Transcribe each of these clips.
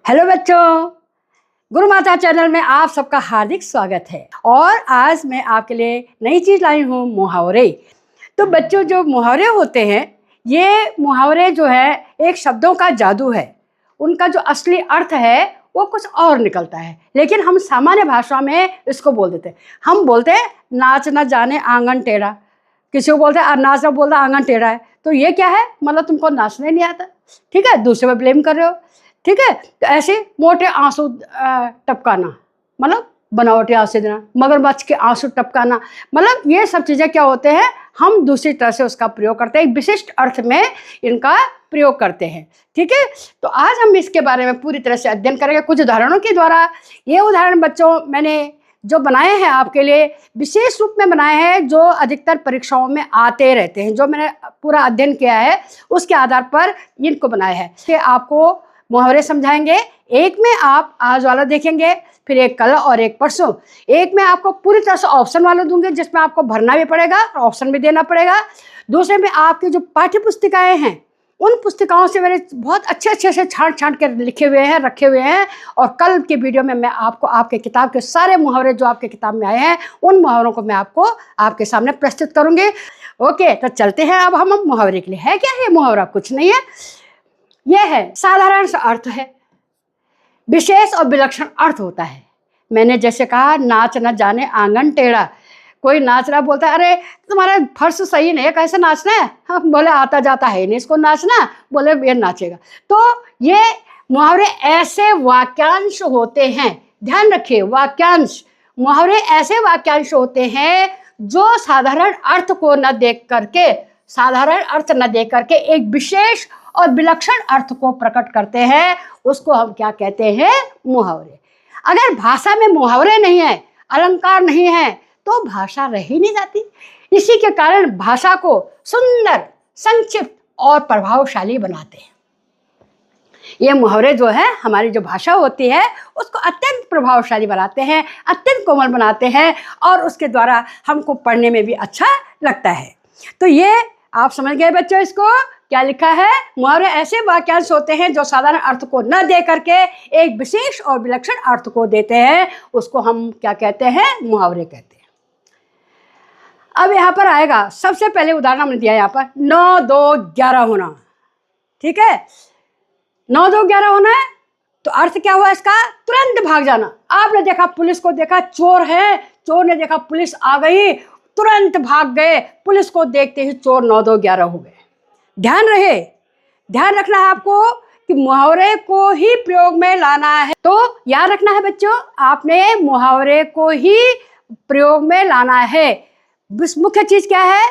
Hello बच्चों, गुरु माता channel में आप सबका हार्दिक स्वागत है। और आज मैं आपके लिए नई चीज़ लाई हूँ, मुहावरे। तो बच्चों, जो मुहावरे होते हैं, ये मुहावरे जो है एक शब्दों का जादू है। उनका जो असली अर्थ है वो कुछ और निकलता है, लेकिन हम सामान्य भाषा में इसको बोल देते हैं। हम बोलते हैं नाच न जाने आंगन टेढ़ा, किसी को बोलते हैं नाच न बोलता आंगन टेढ़ा है। तो ये क्या है? मतलब तुमको नाचने नहीं आता, ठीक है, दूसरे पर ब्लेम कर रहे हो, ठीक है। तो ऐसे मोटे आंसू टपकाना, मतलब बनावटी आंसू देना, मगरमच्छ के आंसू टपकाना, मतलब ये सब चीज़ें क्या होते हैं, हम दूसरी तरह से उसका प्रयोग करते हैं, एक विशिष्ट अर्थ में इनका प्रयोग करते हैं, ठीक है। तो आज हम इसके बारे में पूरी तरह से अध्ययन करेंगे कुछ उदाहरणों के द्वारा। ये उदाहरण बच्चों मैंने जो बनाए हैं आपके लिए विशेष रूप में बनाए हैं, जो अधिकतर परीक्षाओं में आते रहते हैं, जो मैंने पूरा अध्ययन किया है उसके आधार पर इनको बनाया है। कि आपको मुहावरे समझाएंगे, एक में आप आज वाला देखेंगे, फिर एक कल और एक परसों। एक में आपको पूरी तरह से ऑप्शन वाला दूंगे जिसमें आपको भरना भी पड़ेगा और ऑप्शन भी देना पड़ेगा। दूसरे में आपकी जो पाठ्य पुस्तिकाएं हैं, उन पुस्तिकाओं से मैंने बहुत अच्छे से छांट कर लिखे हुए हैं, रखे हुए हैं। और कल के वीडियो में मैं आपको आपके किताब के सारे मुहावरे जो आपके किताब में आए हैं, उन मुहावरों को मैं आपको आपके सामने प्रस्तुत करूँगी। ओके, तो चलते हैं अब हम मुहावरे के लिए। है क्या है मुहावरा? कुछ नहीं है, यह है साधारण सा अर्थ है, विशेष और विलक्षण अर्थ होता है। मैंने जैसे कहा नाच न जाने आंगन टेढ़ा, कोई नाच रहा बोलता है अरे तुम्हारा फर्श सही नहीं है, कैसे नाचना है? हम बोले आता जाता है नहीं इसको नाचना, बोले ये नाचेगा। तो ये मुहावरे ऐसे वाक्यांश होते हैं, ध्यान रखिए, वाक्यांश, मुहावरे ऐसे वाक्यांश होते हैं जो साधारण अर्थ को न देख करके, साधारण अर्थ न देख करके एक विशेष और विलक्षण अर्थ को प्रकट करते हैं। उसको हम क्या कहते हैं? मुहावरे। अगर भाषा में मुहावरे नहीं है, अलंकार नहीं है, तो भाषा रह ही नहीं जाती। इसी के कारण भाषा को सुंदर, संक्षिप्त और प्रभावशाली बनाते हैं। ये मुहावरे जो है हमारी जो भाषा होती है उसको अत्यंत प्रभावशाली बनाते हैं, अत्यंत कोमल बनाते हैं, और उसके द्वारा हमको पढ़ने में भी अच्छा लगता है। तो ये आप समझ गए बच्चों, इसको क्या लिखा है? मुहावरे ऐसे वाक्यांश होते हैं जो साधारण अर्थ को न दे करके एक विशेष और विलक्षण अर्थ को देते हैं। उसको हम क्या कहते हैं? मुहावरे कहते हैं। अब यहाँ पर आएगा, सबसे पहले उदाहरण हमने दिया यहाँ पर 9 2 11 होना, ठीक है। 9 2 11 होना है, तो अर्थ क्या हुआ इसका? तुरंत भाग जाना। आपने देखा, पुलिस को देखा, चोर है, चोर ने देखा पुलिस आ गई, तुरंत भाग गए। पुलिस को देखते ही चोर 9 2 11 हो गए। ध्यान रहे, ध्यान रखना है आपको कि मुहावरे को ही प्रयोग में लाना है। तो याद रखना है बच्चों, आपने मुहावरे को ही प्रयोग में लाना है। मुख्य चीज क्या है?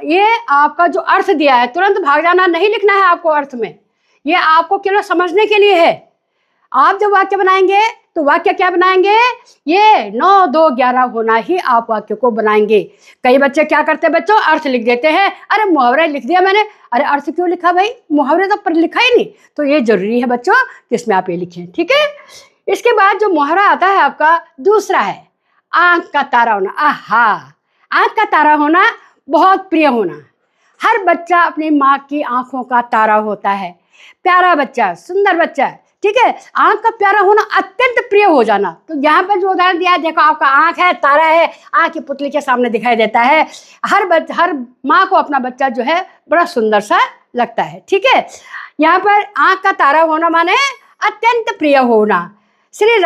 ये आपका जो अर्थ दिया है, तुरंत भाग जाना नहीं लिखना है आपको अर्थ में, ये आपको केवल समझने के लिए है। आप जब वाक्य बनाएंगे तो वाक्य क्या बनाएंगे? ये 9 2 11 होना ही आप वाक्य को बनाएंगे। कई बच्चे क्या करते हैं बच्चों, अर्थ लिख देते हैं। अरे मुहावरा लिख दिया मैंने, अरे अर्थ क्यों लिखा भाई? मुहावरे तो पर लिखा ही नहीं। तो ये जरूरी है बच्चों कि इसमें आप ये लिखें, ठीक है। इसके बाद जो मुहावरा आता है आपका दूसरा है आंख का तारा होना। आहा, आंख का तारा होना, बहुत प्रिय होना। हर बच्चा अपनी माँ की आंखों का तारा होता है, प्यारा बच्चा, सुंदर बच्चा, ठीक है। आंख का प्यारा होना, अत्यंत प्रिय हो जाना। तो यहाँ पर जो उदाहरण दिया है, देखो आपका आंख है, तारा है, आंख की पुतली के सामने दिखाई देता है। हर माँ को अपना बच्चा जो है बड़ा सुंदर सा लगता है, ठीक है। यहाँ पर आंख का तारा होना माने अत्यंत प्रिय होना। श्री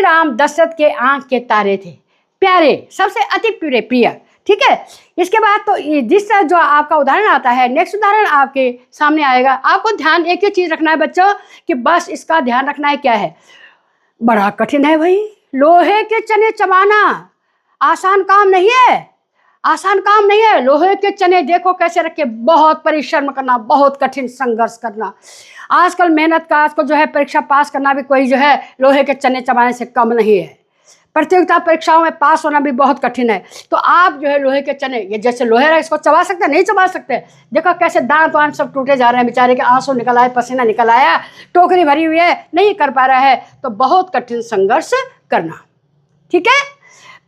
राम दशरथ के आंख के तारे थे, प्यारे, सबसे अति प्रिय, ठीक है। इसके बाद तो जिस तरह जो आपका उदाहरण आता है, नेक्स्ट उदाहरण आपके सामने आएगा। आपको ध्यान एक ही चीज रखना है बच्चों कि बस इसका ध्यान रखना है, क्या है? बड़ा कठिन है भाई, लोहे के चने चबाना आसान काम नहीं है, आसान काम नहीं है। लोहे के चने देखो कैसे रखे, बहुत परिश्रम करना, बहुत कठिन संघर्ष करना। आजकल मेहनत का, आजकल जो है परीक्षा पास करना भी कोई जो है लोहे के चने चबाने से कम नहीं है। प्रतियोगिता परीक्षाओं में पास होना भी बहुत कठिन है। तो आप जो है लोहे के चने, ये जैसे लोहे है, इसको चबा सकते हैं? नहीं चबा सकते। देखो कैसे दांत वांत सब टूटे जा रहे हैं, बेचारे के आंसू निकल आए, पसीना निकल आया, टोकरी भरी हुई है, नहीं कर पा रहा है। तो बहुत कठिन संघर्ष करना, ठीक है।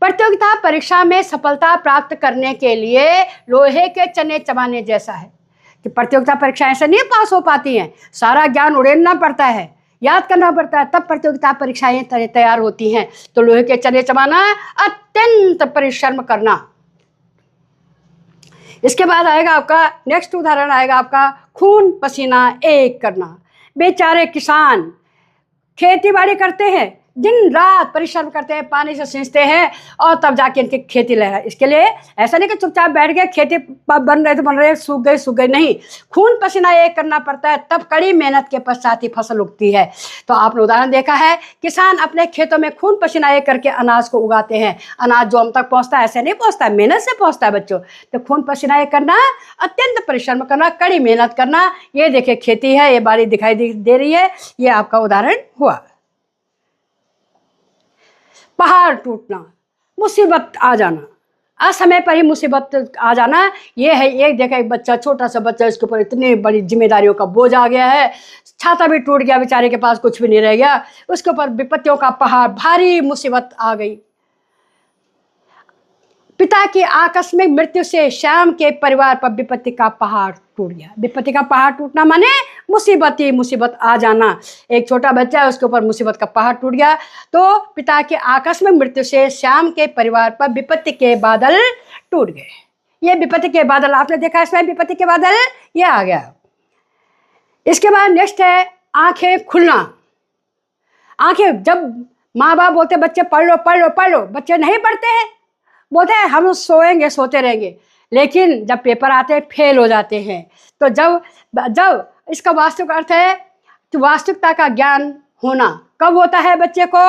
प्रतियोगिता परीक्षा में सफलता प्राप्त करने के लिए लोहे के चने चबाने जैसा है कि प्रतियोगिता परीक्षा ऐसे नहीं पास हो पाती हैं, सारा ज्ञान उड़ेलना पड़ता है। याद करना पड़ता है, तब प्रतियोगिता परीक्षाएं तैयार होती हैं। तो लोहे के चने चबाना, अत्यंत परिश्रम करना। इसके बाद आएगा आपका नेक्स्ट उदाहरण आएगा आपका खून पसीना एक करना। बेचारे किसान खेती बाड़ी करते हैं, दिन रात परिश्रम करते हैं, पानी से सींचते हैं और तब जाके इनकी खेती लहरा। इसके लिए ऐसा नहीं कि चुपचाप बैठ गए, खेती बन रहे तो बन रहे, सूख गए नहीं, खून पसीना एक करना पड़ता है, तब कड़ी मेहनत के पश्चात ही फसल उगती है। तो आपने उदाहरण देखा है, किसान अपने खेतों में खून पसीना एक करके अनाज को उगाते हैं। अनाज जो हम तक पहुँचता है ऐसे नहीं पहुँचता है, मेहनत से पहुँचता है बच्चों। तो खून पसीना एक करना, अत्यंत परिश्रम करना, कड़ी मेहनत करना। ये देखिए खेती है, ये बाड़ी दिखाई दे रही है, ये आपका उदाहरण हुआ। पहाड़ टूटना, मुसीबत आ जाना, असमय पर ही मुसीबत आ जाना। ये है एक देखा, एक बच्चा, छोटा सा बच्चा, इसके ऊपर इतनी बड़ी जिम्मेदारियों का बोझ आ गया है, छाता भी टूट गया, बेचारे के पास कुछ भी नहीं रह गया, उसके ऊपर विपत्तियों का पहाड़, भारी मुसीबत आ गई। पिता की आकस्मिक मृत्यु से श्याम के परिवार पर विपत्ति का पहाड़ टूट गया। विपत्ति का पहाड़ टूटना माने मुसीबत ही मुसीबत आ जाना। एक छोटा बच्चा है, उसके ऊपर मुसीबत का पहाड़ टूट गया। तो पिता की आकस्मिक मृत्यु से श्याम के परिवार पर विपत्ति के बादल टूट गए। ये विपत्ति के बादल आपने देखा, इसमें विपत्ति के बादल ये आ गया। इसके बाद नेक्स्ट है आंखें खुलना। आंखें, जब माँ बाप बोलते बच्चे पढ़ लो पढ़ लो पढ़ लो, बच्चे नहीं पढ़ते हैं, बोलते हैं हम सोएंगे सोते रहेंगे, लेकिन जब पेपर आते हैं फेल हो जाते हैं। तो जब इसका वास्तविक अर्थ है कि वास्तविकता का ज्ञान होना कब होता है बच्चे को,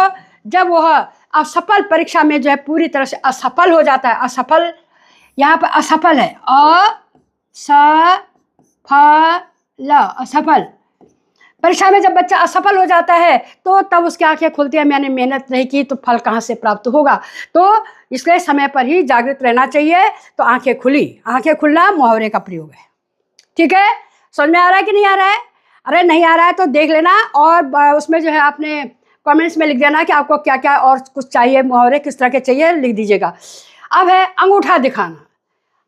जब वह असफल परीक्षा में जो है पूरी तरह से असफल हो जाता है। असफल, यहाँ पर असफल है, असफल परीक्षा में जब बच्चा असफल हो जाता है तो तब उसकी आंखें खुलती है, मैंने मेहनत नहीं की तो फल कहाँ से प्राप्त होगा। तो इसलिए समय पर ही जागृत रहना चाहिए। तो आंखें खुली, आंखें खुलना मुहावरे का प्रयोग है। ठीक है, समझ में आ रहा है कि नहीं आ रहा है? अरे नहीं आ रहा है तो देख लेना, और उसमें जो है आपने कमेंट्स में लिख देना कि आपको क्या क्या और कुछ चाहिए, मुहावरे किस तरह के चाहिए, लिख दीजिएगा। अब है अंगूठा दिखाना।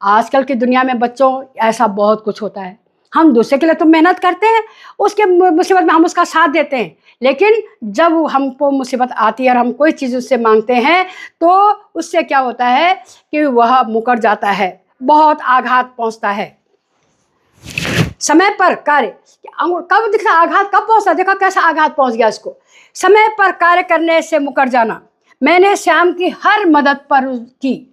आजकल की दुनिया में बच्चों ऐसा बहुत कुछ होता है, हम दूसरे के लिए तो मेहनत करते हैं, उसके मुसीबत में हम उसका साथ देते हैं, लेकिन जब हमको मुसीबत आती है और हम कोई चीज़ उससे मांगते हैं तो उससे क्या होता है कि वह मुकर जाता है, बहुत आघात पहुंचता है। समय पर कार्य, कब दिखना आघात कब पहुंचता, देखो कैसा आघात पहुंच गया इसको। समय पर कार्य करने से मुकर जाना। मैंने श्याम की हर मदद पर की,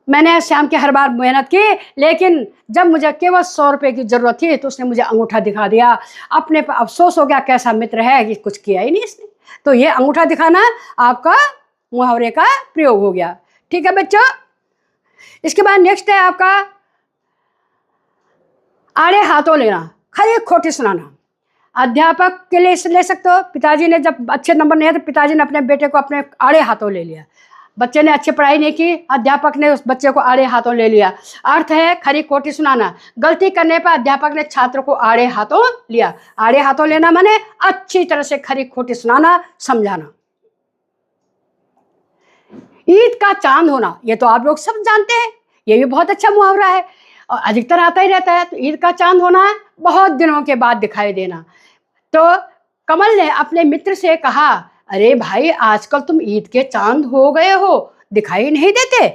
मैंने श्याम की हर बार मेहनत की, लेकिन जब मुझे केवल 100 रुपये की ज़रूरत थी तो उसने मुझे अंगूठा दिखा दिया। अपने पर अफसोस हो गया, कैसा मित्र है कि कुछ किया ही नहीं इसने। तो ये अंगूठा दिखाना आपका मुहावरे का प्रयोग हो गया। ठीक है बच्चों, इसके बाद नेक्स्ट है आपका आड़े हाथों लेना, खरी खोटी सुनाना। अध्यापक के लिए ले सकते हो, पिताजी ने जब अच्छे नंबर नहीं आए तो पिताजी ने अपने बेटे को अपने आड़े हाथों ले लिया। बच्चे ने अच्छी पढ़ाई नहीं की, अध्यापक ने उस बच्चे को आड़े हाथों ले लिया। अर्थ है खरी खोटी सुनाना। गलती करने पर अध्यापक ने छात्र को आड़े हाथों लिया। आड़े हाथों लेना माने अच्छी तरह से खरी खोटी सुनाना, समझाना। ईद का चांद होना, ये तो आप लोग सब जानते हैं, ये भी बहुत अच्छा मुहावरा है और अधिकतर आता ही रहता है। तो ईद का चांद होना, बहुत दिनों के बाद दिखाई देना। तो कमल ने अपने मित्र से कहा, अरे भाई आजकल तुम ईद के चांद हो गए हो, दिखाई नहीं देते।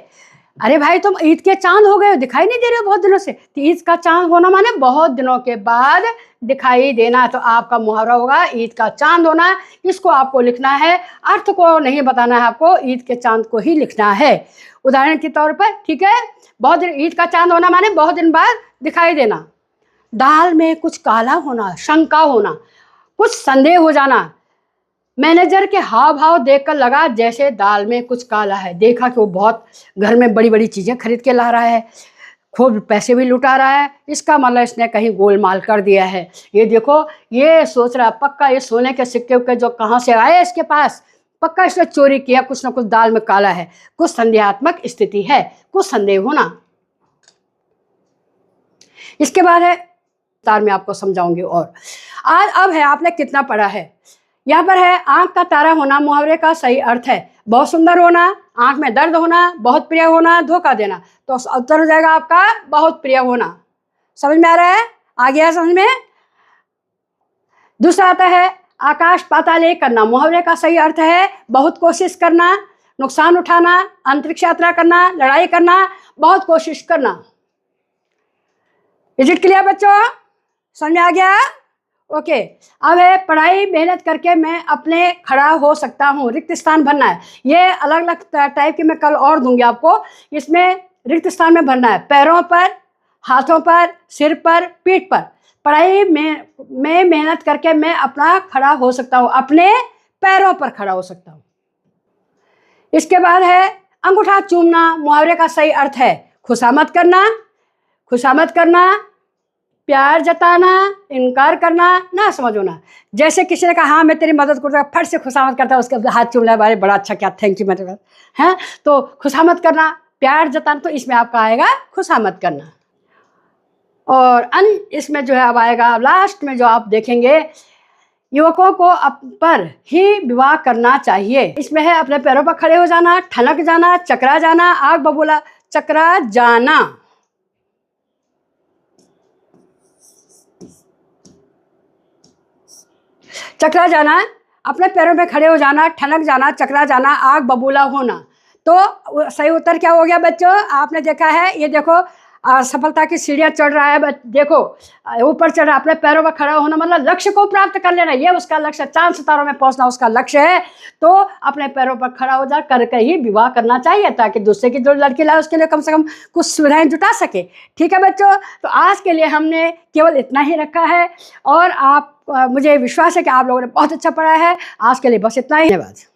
अरे भाई तुम ईद के चांद हो गए हो, दिखाई नहीं दे रहे हो बहुत दिनों से। तो ईद का चांद होना माने बहुत दिनों के बाद दिखाई देना। तो आपका मुहावरा होगा ईद का चांद होना। इसको आपको लिखना है, अर्थ को नहीं बताना है आपको, ईद के चांद को ही लिखना है उदाहरण के तौर पर। ठीक है, बहुत दिन, ईद का चांद होना माने बहुत दिन बाद दिखाई देना। दाल में कुछ काला होना, शंका होना, कुछ संदेह हो जाना। मैनेजर के हाव भाव देखकर लगा जैसे दाल में कुछ काला है। देखा कि वो बहुत घर में बड़ी बड़ी चीज़ें खरीद के ला रहा है, खूब पैसे भी लुटा रहा है, इसका मतलब इसने कहीं गोलमाल कर दिया है। ये देखो, ये सोच रहा पक्का ये सोने के सिक्के के जो कहाँ से आए इसके पास, पक्का इसने चोरी किया, कुछ ना कुछ दाल में काला है। कुछ संदेहात्मक स्थिति है, कुछ संदेह होना। इसके बाद है तार में आपको समझाऊंगी। और आज अब है आपने कितना पढ़ा है। यहाँ पर है आंख का तारा होना, मुहावरे का सही अर्थ है बहुत सुंदर होना, आंख में दर्द होना, बहुत प्रिय होना, धोखा देना। तो उत्तर हो जाएगा आपका बहुत प्रिय होना। समझ में आ रहा है, आ गया समझ में। दूसरा आता है आकाश पाताल एक करना मुहावरे का सही अर्थ है बहुत कोशिश करना, नुकसान उठाना, अंतरिक्ष यात्रा करना, लड़ाई करना, बहुत कोशिश करना। इज इट क्लियर बच्चों? समझ में आ गया? ओके। अब है पढ़ाई मेहनत करके मैं अपने खड़ा हो सकता हूँ, रिक्त स्थान भरना है। ये अलग अलग टाइप की मैं कल और दूंगी आपको। इसमें रिक्त स्थान में भरना है पैरों पर, हाथों पर, सिर पर, पीठ पर। पढ़ाई में मेहनत करके मैं अपना खड़ा हो सकता हूँ, अपने पैरों पर खड़ा हो सकता हूँ। इसके बाद है अंगूठा चूमना। मुहावरे का सही अर्थ है खुशामद करना, खुशामद करना, प्यार जताना, इनकार करना, ना समझ होना। जैसे किसी ने कहा हाँ मैं तेरी मदद करूँगा, फट से खुशामद करता है, उसके हाथ चूम लिया, बारे बड़ा अच्छा क्या, थैंक यू मेरे हैं। तो खुशामद करना, प्यार जताना, तो इसमें आपका आएगा खुशामद करना। और इसमें जो है अब आएगा, अब लास्ट में जो आप देखेंगे, युवकों को पर ही विवाह करना चाहिए। इसमें है अपने पैरों पर खड़े हो जाना, ठनक जाना, चकरा जाना, आग बबूला, चकरा जाना। चकरा जाना, अपने पैरों में खड़े हो जाना, ठनक जाना, चकरा जाना, आग बबूला होना। तो सही उत्तर क्या हो गया बच्चों? आपने देखा है, ये देखो सफलता की सीढ़ियाँ चढ़ रहा है, देखो ऊपर चढ़ रहा है। अपने पैरों पर खड़ा होना मतलब लक्ष्य को प्राप्त कर लेना, ये उसका लक्ष्य, चांद सितारों में पहुंचना उसका लक्ष्य है। तो अपने पैरों पर खड़ा हो जा करके ही विवाह करना चाहिए, ताकि दूसरे की जो लड़की लाए उसके लिए कम से कम कुछ सुविधाएं जुटा सके। ठीक है बच्चों, तो आज के लिए हमने केवल इतना ही रखा है, और आप मुझे विश्वास है कि आप लोगों ने बहुत अच्छा पढ़ा है। आज के लिए बस इतना ही, धन्यवाद।